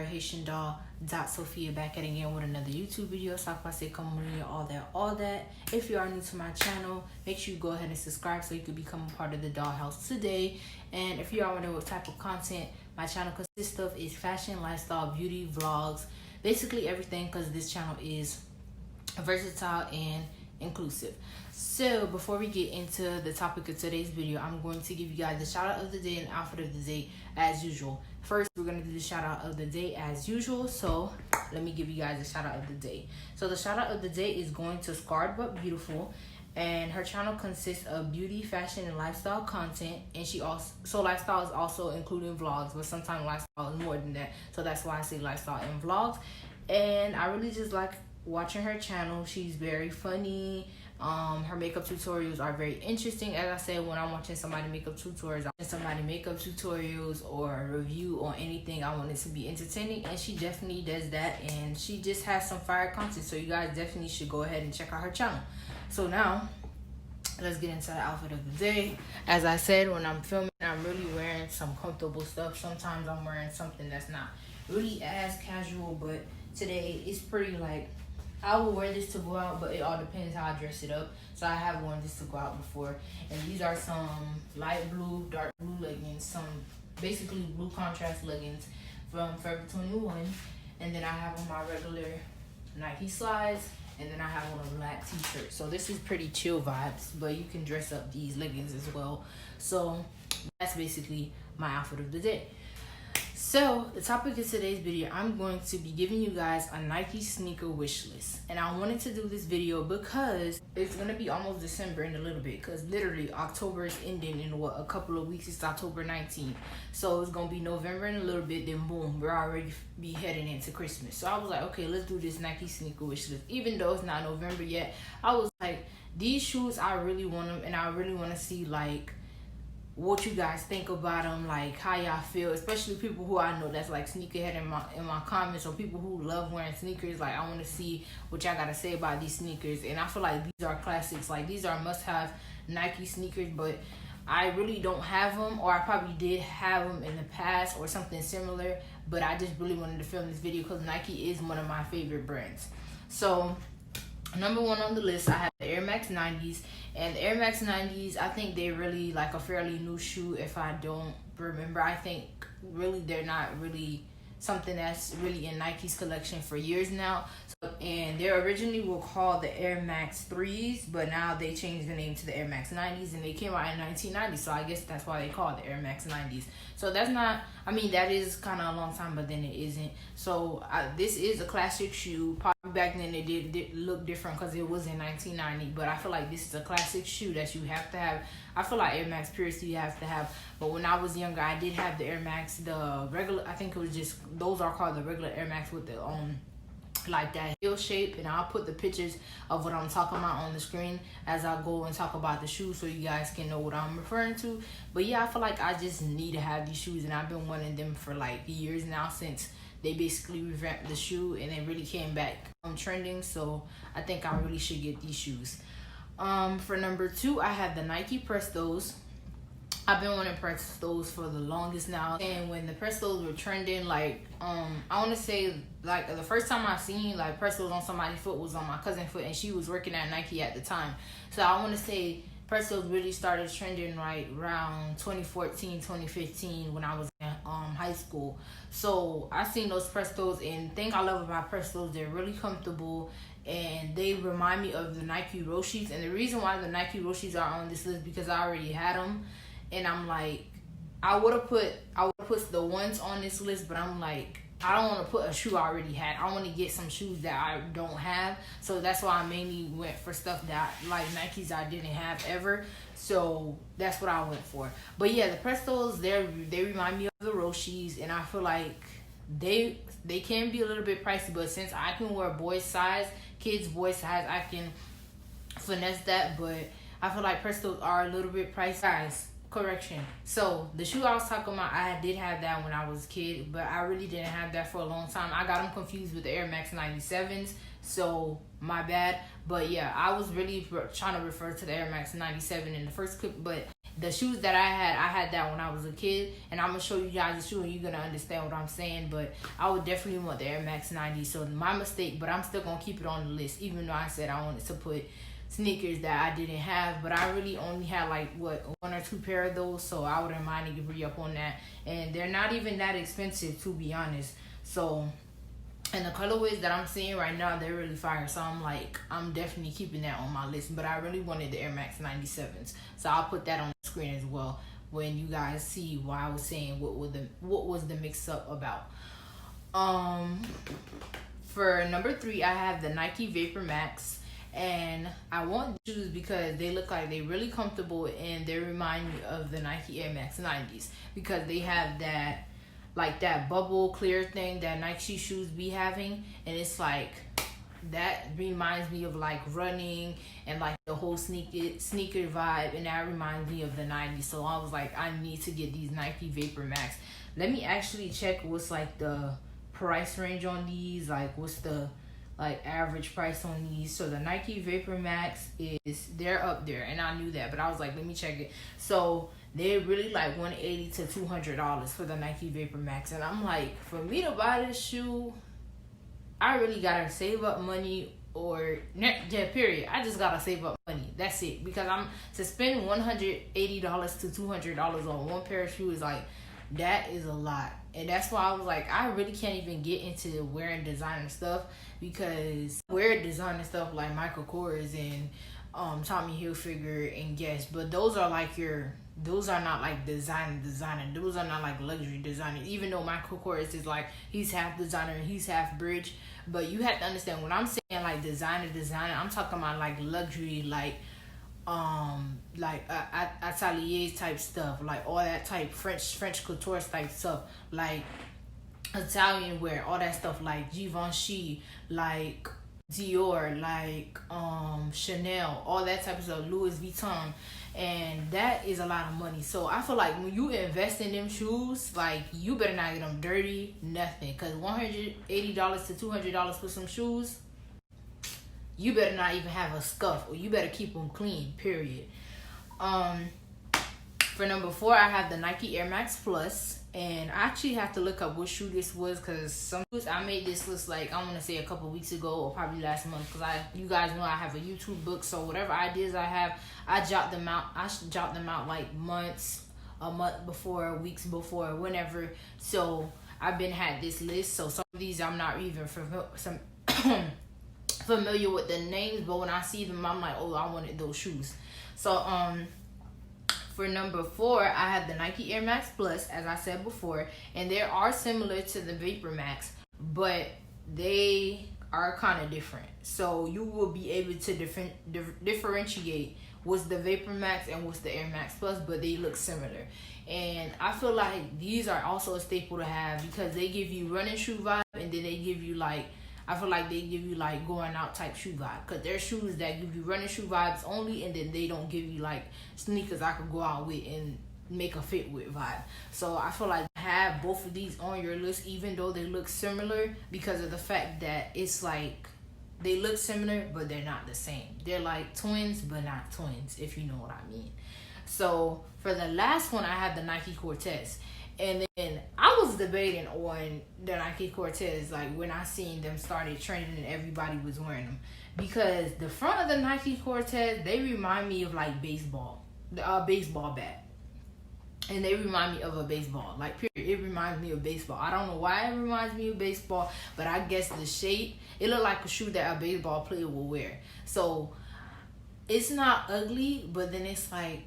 Haitian doll 𝕬𝕚𝕚 back at it again with another YouTube video. All that. If you are new to my channel, make sure you go ahead and subscribe so you can become a part of the dollhouse today. And if you are wondering what type of content my channel consists of, is fashion, lifestyle, beauty, vlogs, basically everything, because this channel is versatile and inclusive. So before we get into the topic of today's video, I'm going to give you guys the shout out of the day and outfit of the day as usual. First, we're going to do the shout out of the day as usual. So let me give you guys the shout out of the day. So the shout out of the day is going to Scarred But Beautiful, and her channel consists of beauty, fashion, and lifestyle content. And she also, lifestyle is also including vlogs, but sometimes lifestyle is more than that. So that's why I say lifestyle and vlogs. And I really just like watching her channel. She's very funny. Her makeup tutorials are very interesting. As I said, when I'm watching somebody makeup tutorials or a review on anything, I want it to be entertaining, and she definitely does that. And she just has some fire content, so you guys definitely should go ahead and check out her channel. So now let's get into the outfit of the day. As I said, when I'm filming, I'm really wearing some comfortable stuff. Sometimes I'm wearing something that's not really as casual, but today it's pretty like, I will wear this to go out, but it all depends how I dress it up. So I have worn this to go out before. And these are some light blue, dark blue leggings, some basically blue contrast leggings from Forever 21. And then I have on my regular Nike slides. And then I have on a black t-shirt. So this is pretty chill vibes, but you can dress up these leggings as well. So that's basically my outfit of the day. So the topic of today's video, I'm going to be giving you guys a Nike sneaker wish list. And I wanted to do this video because it's going to be almost December in a little bit, because literally October is ending in a couple of weeks. It's October 19th. So it's going to be November in a little bit, then boom, we're already be heading into Christmas. So I was like, okay, let's do this Nike sneaker wish list. Even though it's not November yet, I was like, these shoes, I really want them, and I really want to see like what you guys think about them, like how y'all feel, especially people who I know that's like sneakerhead in my comments, or people who love wearing sneakers. Like, I want to see what y'all gotta say about these sneakers. And I feel like these are classics, like these are must-have Nike sneakers, but I really don't have them, or I probably did have them in the past or something similar, but I just really wanted to film this video because Nike is one of my favorite brands. So number one on the list, I have the Air Max 90s. And the Air Max 90s, I think they're really like a fairly new shoe, if I don't remember. I think really they're not really something that's really in Nike's collection for years now. So, and they originally were called the Air Max 3s, but now they changed the name to the Air Max 90s, and they came out in 1990. So I guess that's why they call it the Air Max 90s. So that's not, I mean, that is kind of a long time, but then it isn't. So this is a classic shoe. Probably back then it did look different because it was in 1990, but I feel like this is a classic shoe that you have to have. I feel like Air Max Pierce you have to have, but when I was younger, I did have the Air Max, the regular, I think it was just, those are called the regular Air Max with the like that heel shape, and I'll put the pictures of what I'm talking about on the screen as I go and talk about the shoes, so you guys can know what I'm referring to. But yeah, I feel like I just need to have these shoes, and I've been wanting them for like years now, since they basically revamped the shoe and they really came back trending. So I think I really should get these shoes. For number two, I have the Nike Prestos. I've been wanting Prestos for the longest now, and when the Prestos were trending, like I want to say like the first time I seen like Prestos on somebody's foot was on my cousin's foot, and she was working at Nike at the time. So I want to say Prestos really started trending right around 2014, 2015 when I was in high school. So I seen those Prestos, and the thing I love about Prestos, they're really comfortable, and they remind me of the Nike Roshis. And the reason why the Nike Roshis are on this list because I already had them, and I'm like, I would have put the ones on this list, but I'm like, I don't want to put a shoe I already had. I want to get some shoes that I don't have. So that's why I mainly went for stuff that like Nikes I didn't have ever. So that's what I went for. But yeah, the Prestos, they remind me of the Roshis, and I feel like they can be a little bit pricey, but since I can wear boy size, kids boy size, I can finesse that. But I feel like Prestos are a little bit pricey. Guys, correction. So the shoe I was talking about, I did have that when I was a kid, but I really didn't have that for a long time. I got them confused with the Air Max 97s, so my bad. But yeah, I was really trying to refer to the Air Max 97 in the first clip, but the shoes that I had that when I was a kid, and I'm gonna show you guys the shoe and you're gonna understand what I'm saying. But I would definitely want the Air Max 90. So my mistake, but I'm still gonna keep it on the list, even though I said I wanted to put sneakers that I didn't have. But I really only had like one or two pair of those, so I wouldn't mind to re-up on that. And they're not even that expensive, to be honest. So, and the colorways that I'm seeing right now, they're really fire. So I'm definitely keeping that on my list. But I really wanted the Air Max 97s, so I'll put that on the screen as well when you guys see why I was saying what was the mix up about. For number 3, I have the Nike Vapor Max, and I want shoes because they look like they really comfortable, and they remind me of the Nike Air Max 90s because they have that bubble clear thing that Nike shoes be having, and it's like that reminds me of like running and like the whole sneaker vibe, and that reminds me of the 90s. So I was like, I need to get these Nike Vapor Max. Let me actually check what's like the price range on these, like what's the like average price on these. So the Nike Vapor Max they're up there, and I knew that, but I was like, let me check it. So they're really like $180 to $200 for the Nike Vapor Max, and I'm like, for me to buy this shoe, I really gotta save up money, or period. I just gotta save up money. That's it, because I'm to spend $180 to $200 on one pair of shoes, like that is a lot. And that's why I was like, I really can't even get into wearing designer stuff, because I wear designer stuff like Michael Kors and Tommy Hilfiger and Guess, but those are not like designer. Those are not like luxury designer. Even though Michael Kors is like, he's half designer and he's half bridge. But you have to understand, when I'm saying like designer, I'm talking about like luxury, like atelier type stuff, like all that type French couture type stuff, like Italian wear, all that stuff, like Givenchy, like Dior, like Chanel, all that type of stuff, Louis Vuitton, and that is a lot of money. So I feel like when you invest in them shoes, like you better not get them dirty, nothing, because $180 to $200 for some shoes, you better not even have a scuff, or you better keep them clean, period. For number 4, I have the Nike Air Max Plus, and I actually have to look up what shoe this was, because some shoes, I made this list like, I want to say a couple weeks ago, or probably last month, because you guys know I have a YouTube book, so whatever ideas I have, I jot them out like a month before, weeks before, whenever. So I've been had this list, so some of these I'm not even familiar with the names, but when I see them, I'm like, oh, I wanted those shoes. So for number 4, I have the Nike Air Max Plus, as I said before, and they are similar to the Vapor Max, but they are kind of different. So you will be able to differentiate what's the Vapor Max and what's the Air Max Plus, but they look similar. And I feel like these are also a staple to have, because they give you running shoe vibe, and then they give you like, I feel like they give you like going out type shoe vibe, because they're shoes that give you running shoe vibes only, and then they don't give you like sneakers I could go out with and make a fit with vibe. So I feel like have both of these on your list, even though they look similar, because of the fact that it's like they look similar but they're not the same. They're like twins but not twins, if you know what I mean. So for the last one, I have the Nike Cortez. And then I was debating on the Nike Cortez, like when I seen them started trending and everybody was wearing them, because the front of the Nike Cortez, they remind me of like baseball bat, and they remind me of a baseball, like period. It reminds me of baseball. I don't know why it reminds me of baseball, but I guess the shape, it looked like a shoe that a baseball player will wear. So it's not ugly, but then it's like,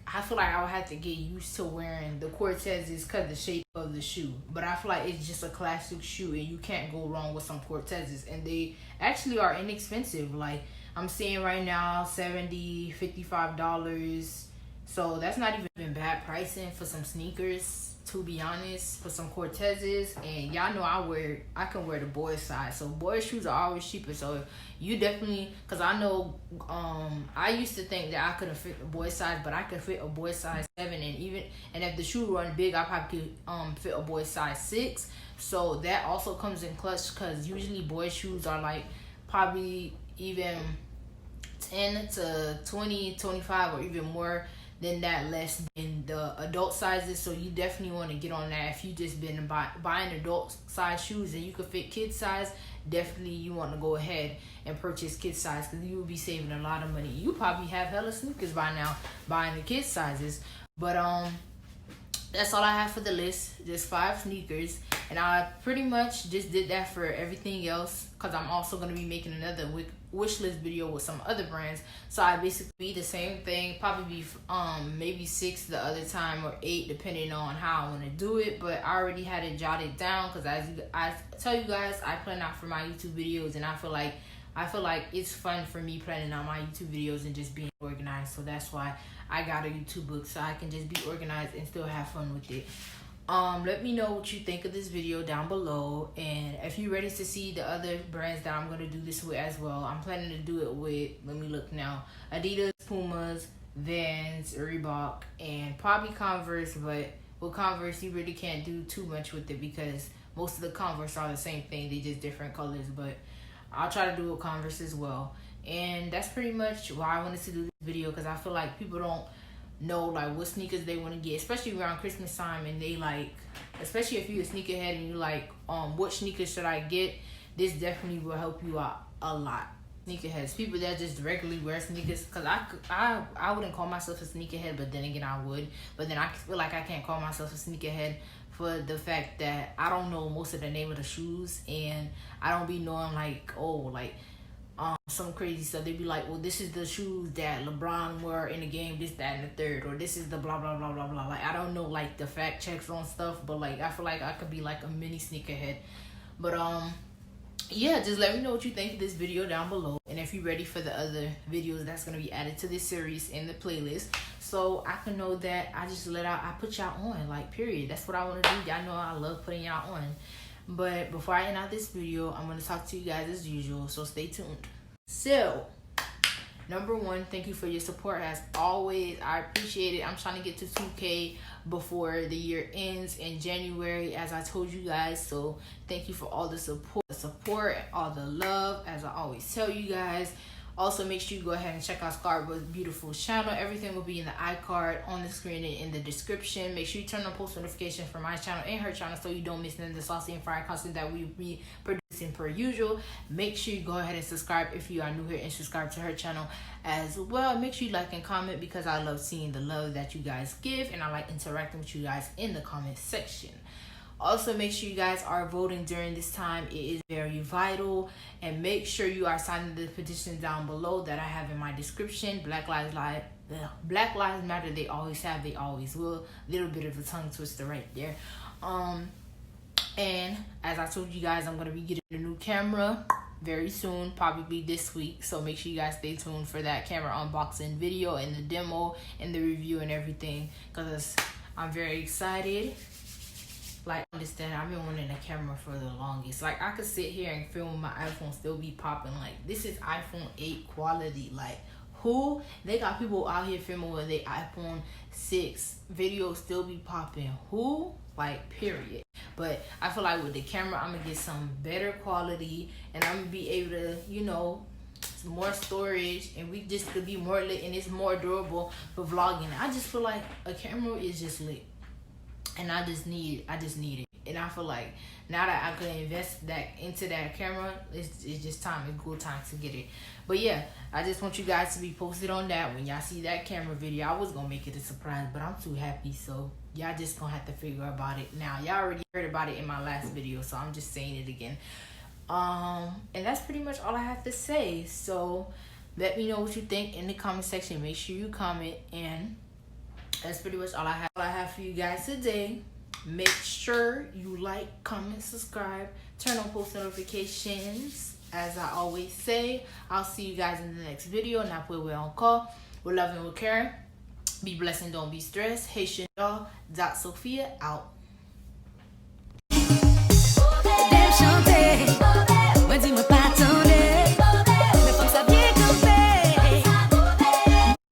I feel like I would have to get used to wearing the Cortezes because the shape of the shoe. But I feel like it's just a classic shoe, and you can't go wrong with some Cortezes. And they actually are inexpensive. Like I'm seeing right now, $70, $55. So that's not even bad pricing for some sneakers, to be honest, for some Cortezes. And y'all know I can wear the boys size. So boys shoes are always cheaper. So you definitely, because I know I used to think that I couldn't fit a boy size, but I could fit a boy size 7, and if the shoe run big, I probably could fit a boy size 6. So that also comes in clutch, because usually boy shoes are like probably even 10 to 20, 25, or even more than that, less than the adult sizes. So you definitely want to get on that. If you just been buying adult size shoes and you could fit kid size, definitely you want to go ahead and purchase kid size, because you will be saving a lot of money. You probably have hella sneakers by now buying the kid sizes. But that's all I have for the list, just 5 sneakers. And I pretty much just did that for everything else, because I'm also going to be making another wish list video with some other brands. So I basically be the same thing, probably be maybe 6 the other time, or 8 depending on how I want to do it. But I already had it jotted down, because as I tell you guys, I plan out for my YouTube videos, and I feel like it's fun for me planning out my YouTube videos and just being organized. So that's why I got a YouTube book, so I can just be organized and still have fun with it. Let me know what you think of this video down below, and if you're ready to see the other brands that I'm going to do this with as well. I'm planning to do it with, let me look now, Adidas, Pumas, Vans, Reebok, and probably Converse. But with Converse, you really can't do too much with it, because most of the Converse are the same thing, they just different colors. But I'll try to do with Converse as well. And that's pretty much why I wanted to do this video, because I feel like people don't know like what sneakers they want to get, especially around Christmas time. And they like, especially if you're a sneakerhead and you like what sneakers should I get, this definitely will help you out a lot. Sneakerheads, people that just regularly wear sneakers, because I wouldn't call myself a sneakerhead, but then again I would. But then I feel like I can't call myself a sneakerhead for the fact that I don't know most of the name of the shoes, and I don't be knowing like, oh, like some crazy stuff. They be like, well, this is the shoes that LeBron wore in the game, this, that, and the third, or this is the blah blah blah blah blah. Like, I don't know like the fact checks on stuff, but like I feel like I could be like a mini sneakerhead. But yeah, just let me know what you think of this video down below, and if you're ready for the other videos that's gonna be added to this series in the playlist, so I can know that I put y'all on, like, period. That's what I want to do. Y'all know I love putting y'all on. But before I end out this video, I'm going to talk to you guys as usual, so stay tuned. So, number 1, thank you for your support as always. I appreciate it. I'm trying to get to 2K before the year ends in January, as I told you guys. So thank you for all the support, all the love, as I always tell you guys. Also, make sure you go ahead and check out Scarborough's beautiful channel. Everything will be in the iCard, on the screen, and in the description. Make sure you turn on post notifications for my channel and her channel, so you don't miss none of the saucy and fire content that we be producing per usual. Make sure you go ahead and subscribe if you are new here, and subscribe to her channel as well. Make sure you like and comment, because I love seeing the love that you guys give, and I like interacting with you guys in the comment section. Also, make sure you guys are voting during this time. It is very vital. And make sure you are signing the petition down below that I have in my description. Black Lives Matter. They always have, they always will. Little bit of a tongue twister right there. And as I told you guys, I'm going to be getting a new camera very soon, probably this week. So make sure you guys stay tuned for that camera unboxing video, and the demo and the review and everything, because I'm very excited. Like, understand, I've been wanting a camera for the longest. Like, I could sit here and film my iPhone, still be popping. Like, this is iPhone 8 quality. Like, who? They got people out here filming with their iPhone 6 videos still be popping. Who? Like, period. But I feel like with the camera, I'm gonna get some better quality, and I'm gonna be able to, you know, more storage, and we just could be more lit, and it's more durable for vlogging. I just feel like a camera is just lit. And I just need it. And I feel like now that I could invest that into that camera, it's just time. It's good time to get it. But yeah, I just want you guys to be posted on that when y'all see that camera video. I was gonna make it a surprise, but I'm too happy, so y'all just gonna have to figure about it now. Y'all already heard about it in my last video, so I'm just saying it again. And that's pretty much all I have to say. So let me know what you think in the comment section. Make sure you comment, and that's pretty much all I have for you guys today. Make sure you like, comment, subscribe, turn on post notifications. As I always say, I'll see you guys in the next video. 𝕊𝕚𝕟𝕒 with love and with care. Be blessed and don't be stressed. 𝕊𝕠𝕟𝕟𝕒 𝕊𝕠𝕡 out.